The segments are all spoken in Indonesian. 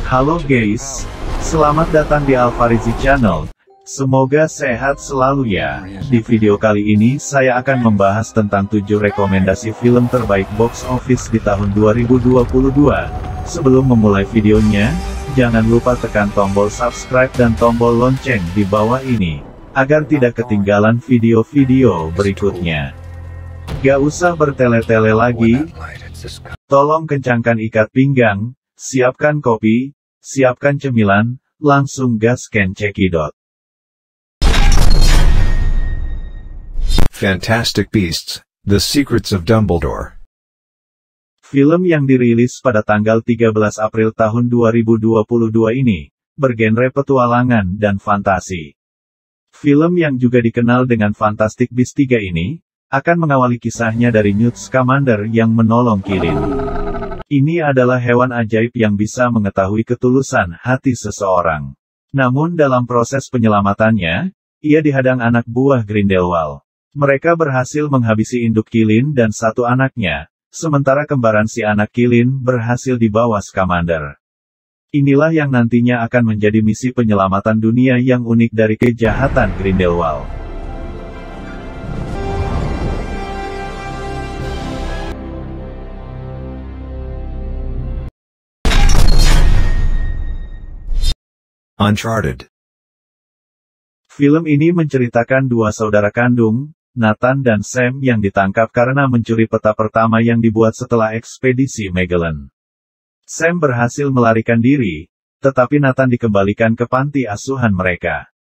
Halo guys, selamat datang di Alfarizi Channel. Semoga sehat selalu ya. Di video kali ini saya akan membahas tentang 7 rekomendasi film terbaik box office di tahun 2022. Sebelum memulai videonya, jangan lupa tekan tombol subscribe dan tombol lonceng di bawah ini, agar tidak ketinggalan video-video berikutnya. Gak usah bertele-tele lagi, tolong kencangkan ikat pinggang, siapkan kopi, siapkan cemilan, langsung gaskan cekidot. Fantastic Beasts: The Secrets of Dumbledore. Film yang dirilis pada tanggal 13 April tahun 2022 ini, bergenre petualangan dan fantasi. Film yang juga dikenal dengan Fantastic Beasts 3 ini, akan mengawali kisahnya dari Newt Scamander yang menolong Qilin. Ini adalah hewan ajaib yang bisa mengetahui ketulusan hati seseorang. Namun dalam proses penyelamatannya, ia dihadang anak buah Grindelwald. Mereka berhasil menghabisi induk Qilin dan satu anaknya, sementara kembaran si anak Qilin berhasil dibawa Scamander. Inilah yang nantinya akan menjadi misi penyelamatan dunia yang unik dari kejahatan Grindelwald. Uncharted. Film ini menceritakan dua saudara kandung, Nathan dan Sam yang ditangkap karena mencuri peta pertama yang dibuat setelah ekspedisi Magellan. Sam berhasil melarikan diri, tetapi Nathan dikembalikan ke panti asuhan mereka.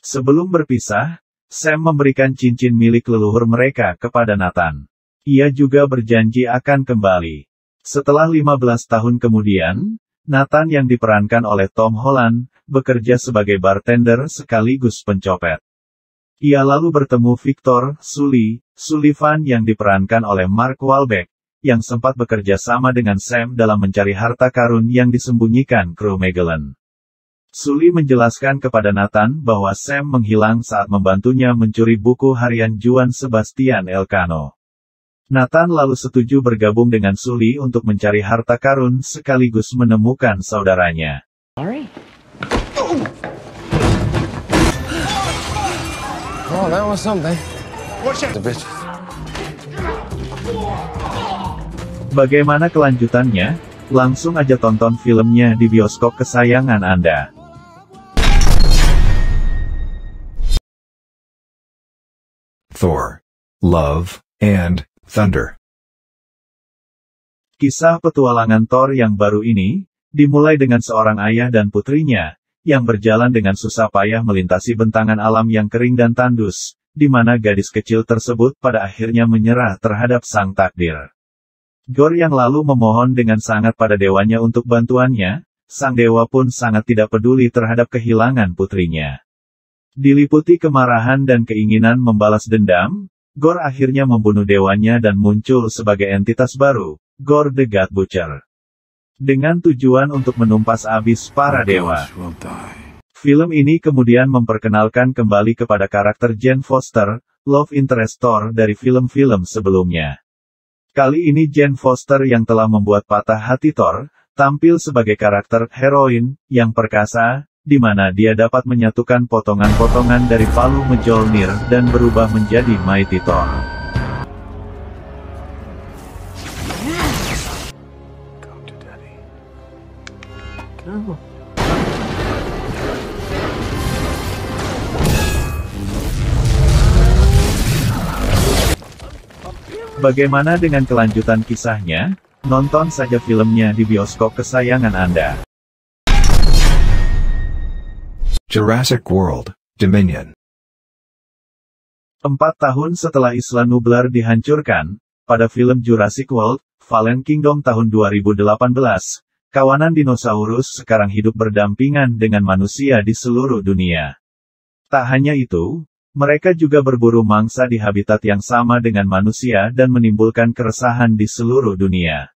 Sebelum berpisah, Sam memberikan cincin milik leluhur mereka kepada Nathan. Ia juga berjanji akan kembali. Setelah 15 tahun kemudian, Nathan yang diperankan oleh Tom Holland, bekerja sebagai bartender sekaligus pencopet. Ia lalu bertemu Victor Sullivan yang diperankan oleh Mark Wahlberg, yang sempat bekerja sama dengan Sam dalam mencari harta karun yang disembunyikan kru Magellan. Sully menjelaskan kepada Nathan bahwa Sam menghilang saat membantunya mencuri buku harian Juan Sebastian Elcano. Nathan lalu setuju bergabung dengan Sully untuk mencari harta karun sekaligus menemukan saudaranya. Oh, that was something. The bitch. Bagaimana kelanjutannya? Langsung aja tonton filmnya di bioskop kesayangan Anda. Thor: Love and Thunder. Kisah petualangan Thor yang baru ini, dimulai dengan seorang ayah dan putrinya, yang berjalan dengan susah payah melintasi bentangan alam yang kering dan tandus, di mana gadis kecil tersebut pada akhirnya menyerah terhadap sang takdir. Gorr yang lalu memohon dengan sangat pada dewanya untuk bantuannya, sang dewa pun sangat tidak peduli terhadap kehilangan putrinya. Diliputi kemarahan dan keinginan membalas dendam, Gorr akhirnya membunuh dewanya dan muncul sebagai entitas baru, Gorr the God Butcher. Dengan tujuan untuk menumpas abis para dewa. Film ini kemudian memperkenalkan kembali kepada karakter Jane Foster, love interest Thor dari film-film sebelumnya. Kali ini Jane Foster yang telah membuat patah hati Thor, tampil sebagai karakter heroin, yang perkasa, di mana dia dapat menyatukan potongan-potongan dari palu Mjolnir dan berubah menjadi Mighty Thor. Bagaimana dengan kelanjutan kisahnya? Nonton saja filmnya di bioskop kesayangan Anda. Jurassic World: Dominion. 4 tahun setelah Isla Nublar dihancurkan, pada film Jurassic World: Fallen Kingdom tahun 2018, kawanan dinosaurus sekarang hidup berdampingan dengan manusia di seluruh dunia. Tak hanya itu, mereka juga berburu mangsa di habitat yang sama dengan manusia dan menimbulkan keresahan di seluruh dunia.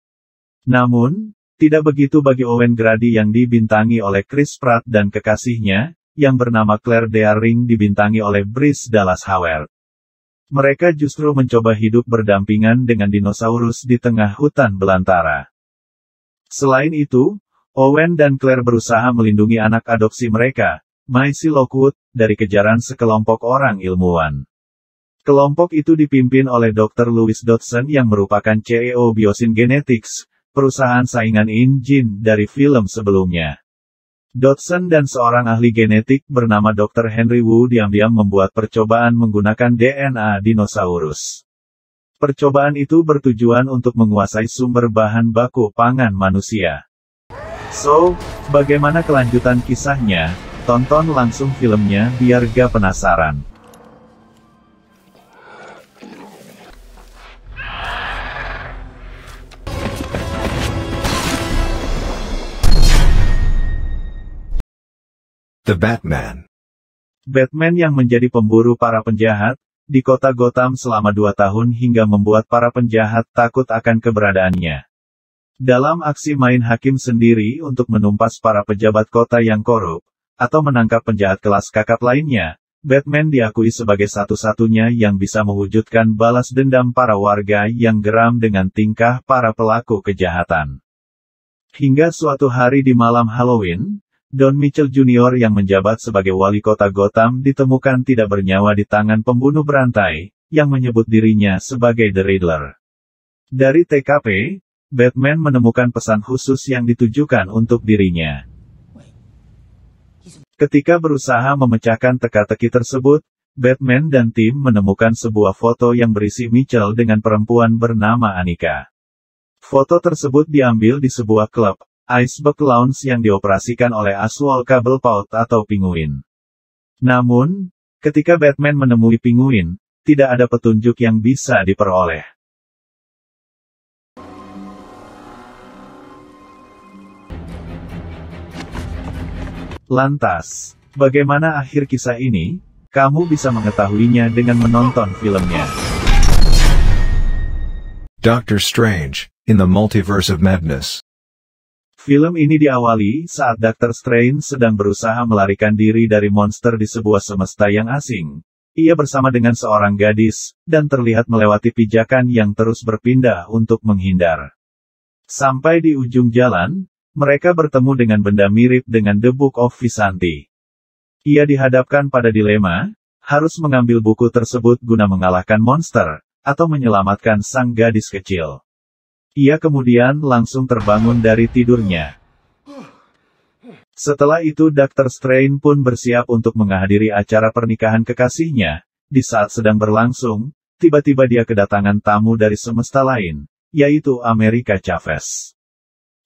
Namun, tidak begitu bagi Owen Grady yang dibintangi oleh Chris Pratt dan kekasihnya, yang bernama Claire Dearing dibintangi oleh Bryce Dallas Howard. Mereka justru mencoba hidup berdampingan dengan dinosaurus di tengah hutan belantara. Selain itu, Owen dan Claire berusaha melindungi anak adopsi mereka, Maisie Lockwood, dari kejaran sekelompok orang ilmuwan. Kelompok itu dipimpin oleh Dr. Louis Dodson yang merupakan CEO Biosyn Genetics, perusahaan saingan InGene dari film sebelumnya. Dodson dan seorang ahli genetik bernama Dr. Henry Wu diam-diam membuat percobaan menggunakan DNA dinosaurus. Percobaan itu bertujuan untuk menguasai sumber bahan baku pangan manusia. So, bagaimana kelanjutan kisahnya? Tonton langsung filmnya biar gak penasaran. The Batman. Batman yang menjadi pemburu para penjahat di kota Gotham selama 2 tahun hingga membuat para penjahat takut akan keberadaannya. Dalam aksi main hakim sendiri untuk menumpas para pejabat kota yang korup, atau menangkap penjahat kelas kakap lainnya, Batman diakui sebagai satu-satunya yang bisa mewujudkan balas dendam para warga yang geram dengan tingkah para pelaku kejahatan. Hingga suatu hari di malam Halloween, Don Mitchell Jr. yang menjabat sebagai wali kota Gotham ditemukan tidak bernyawa di tangan pembunuh berantai, yang menyebut dirinya sebagai The Riddler. Dari TKP, Batman menemukan pesan khusus yang ditujukan untuk dirinya. Ketika berusaha memecahkan teka-teki tersebut, Batman dan tim menemukan sebuah foto yang berisi Mitchell dengan perempuan bernama Annika. Foto tersebut diambil di sebuah klub, Iceberg Lounge yang dioperasikan oleh Oswald Cobblepot atau Penguin. Namun, ketika Batman menemui Penguin, tidak ada petunjuk yang bisa diperoleh. Lantas, bagaimana akhir kisah ini? Kamu bisa mengetahuinya dengan menonton filmnya. Doctor Strange, in the Multiverse of Madness. Film ini diawali saat Dr. Strange sedang berusaha melarikan diri dari monster di sebuah semesta yang asing. Ia bersama dengan seorang gadis, dan terlihat melewati pijakan yang terus berpindah untuk menghindar. Sampai di ujung jalan, mereka bertemu dengan benda mirip dengan The Book of Vishanti. Ia dihadapkan pada dilema, harus mengambil buku tersebut guna mengalahkan monster, atau menyelamatkan sang gadis kecil. Ia kemudian langsung terbangun dari tidurnya. Setelah itu Dr. Strange pun bersiap untuk menghadiri acara pernikahan kekasihnya. Di saat sedang berlangsung, tiba-tiba dia kedatangan tamu dari semesta lain, yaitu America Chavez.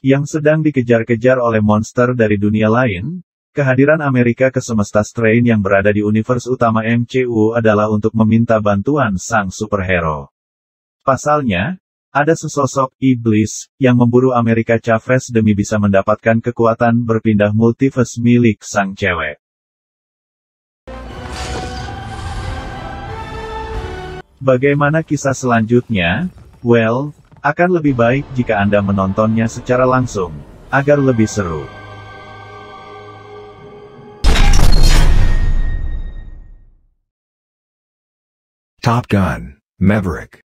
Yang sedang dikejar-kejar oleh monster dari dunia lain. Kehadiran Amerika ke semesta Strange yang berada di universe utama MCU adalah untuk meminta bantuan sang superhero. Pasalnya, ada sesosok iblis yang memburu America Chavez demi bisa mendapatkan kekuatan berpindah multiverse milik sang cewek. Bagaimana kisah selanjutnya? Well, akan lebih baik jika Anda menontonnya secara langsung, agar lebih seru. Top Gun, Maverick.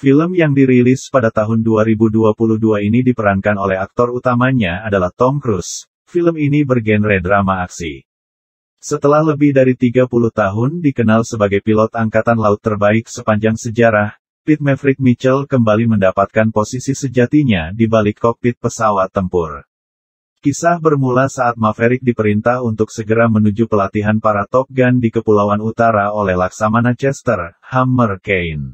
Film yang dirilis pada tahun 2022 ini diperankan oleh aktor utamanya adalah Tom Cruise. Film ini bergenre drama aksi. Setelah lebih dari 30 tahun dikenal sebagai pilot angkatan laut terbaik sepanjang sejarah, Pete Maverick Mitchell kembali mendapatkan posisi sejatinya di balik kokpit pesawat tempur. Kisah bermula saat Maverick diperintah untuk segera menuju pelatihan para Top Gun di Kepulauan Utara oleh Laksamana Chester, Hammer Cain.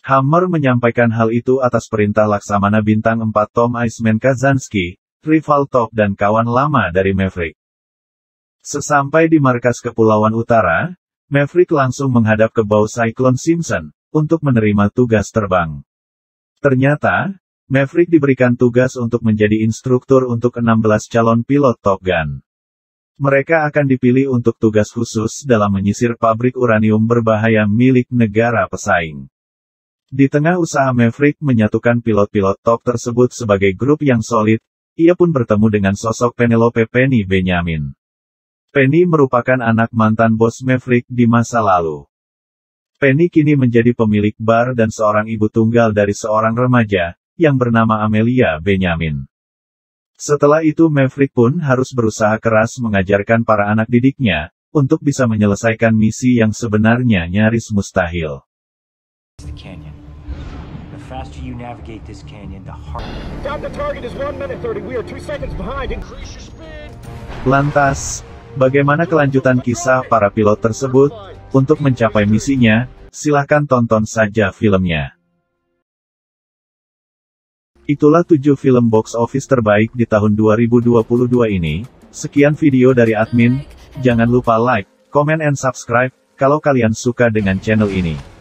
Hammer menyampaikan hal itu atas perintah Laksamana Bintang 4 Tom Iceman Kazansky, rival top dan kawan lama dari Maverick. Sesampai di markas Kepulauan Utara, Maverick langsung menghadap ke bawah Cyclone Simpson, untuk menerima tugas terbang. Ternyata, Maverick diberikan tugas untuk menjadi instruktur untuk 16 calon pilot Top Gun. Mereka akan dipilih untuk tugas khusus dalam menyisir pabrik uranium berbahaya milik negara pesaing. Di tengah usaha Maverick menyatukan pilot-pilot top tersebut sebagai grup yang solid, ia pun bertemu dengan sosok Penelope Penny Benjamin. Penny merupakan anak mantan bos Maverick di masa lalu. Penny kini menjadi pemilik bar dan seorang ibu tunggal dari seorang remaja, yang bernama Amelia Benjamin. Setelah itu Maverick pun harus berusaha keras mengajarkan para anak didiknya, untuk bisa menyelesaikan misi yang sebenarnya nyaris mustahil. Lantas, bagaimana kelanjutan kisah para pilot tersebut? Untuk mencapai misinya, silahkan tonton saja filmnya. Itulah 7 film box office terbaik di tahun 2022 ini. Sekian video dari admin, jangan lupa like, comment and subscribe, kalau kalian suka dengan channel ini.